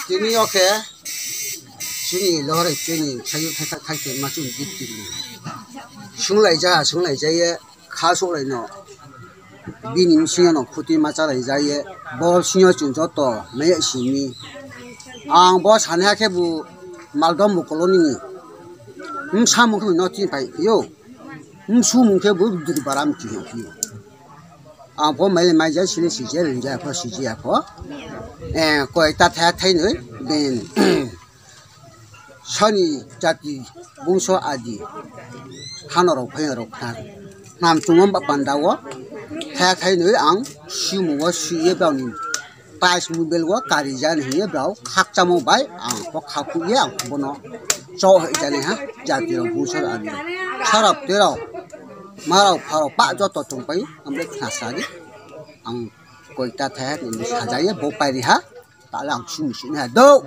Kini oke, sini lohar ini saya thay macam gitu. Sungai aja ye, kasut lagi no. Bini mesti no kuti macam aja ye, bol sini cuma to, maya sini. Ang bos hanya ke bu maldom bu koloni. Samu ke no tin pai yo. Sumu ke bu di baram tin yo. Ang bos mai jadi sini sijil inja apa sijil apa. Kau itu thay ni, ben seni jadi bungsu adi, hanarok pengarok nam cuma pandawa, thay ni ang simu siye bau ni, pas mobil karijan ni bau, hak camu bay, ang kok haku ye ang bono, jauh jane ha, jadi bungsu adi, sarap terau, marau parau pak jatuh tumpai, ambil nasari, ang kau itu thay ni saja ye bopai dia, tak langsung sini ada.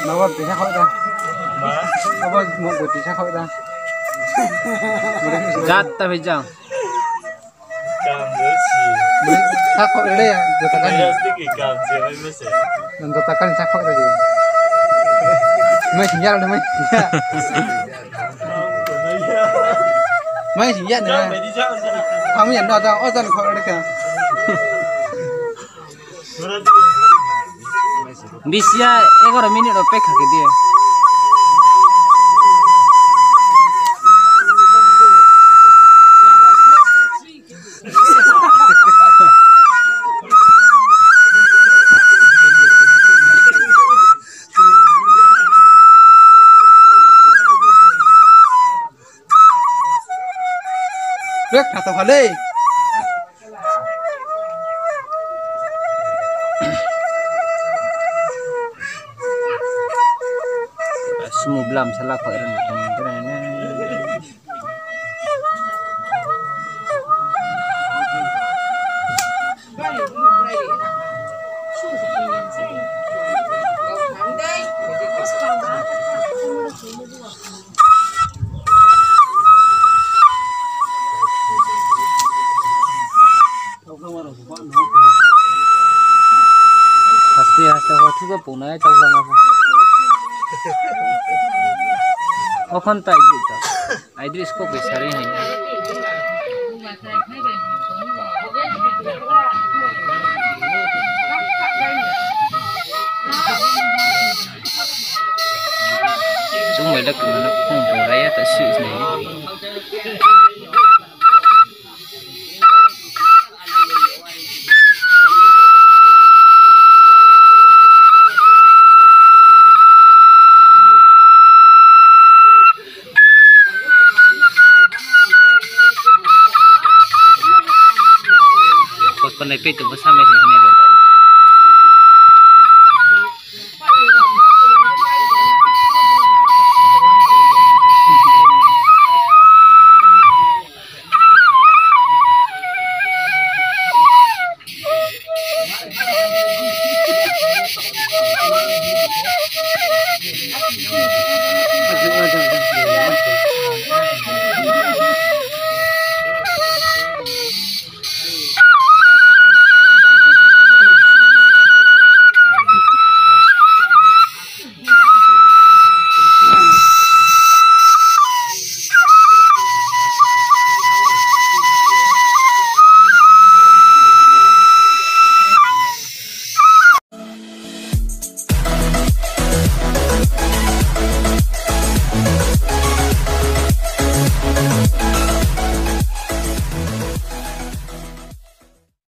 Nó bị sao khói ta? Nó một buổi thì sao khói ta? Gạt ta phải chăng? Sao khói đây à? Giờ ta cắn. Nên ta cắn sao khói ta gì? Mấy chỉ nhận được mấy? Mấy chỉ nhận được. Không nhận được đâu, ở dân khói đây kìa. Bisa 11 minit opek ke dia. Rek atau kali? Semua belam salah kau orang itu. Pasti waktu tu punai tahu lama. Okan tak Idris tak. Idris kok besar ini. Chúng mày đã cùng nó không có raya tak sự này. Con này itu bersama di sini bro.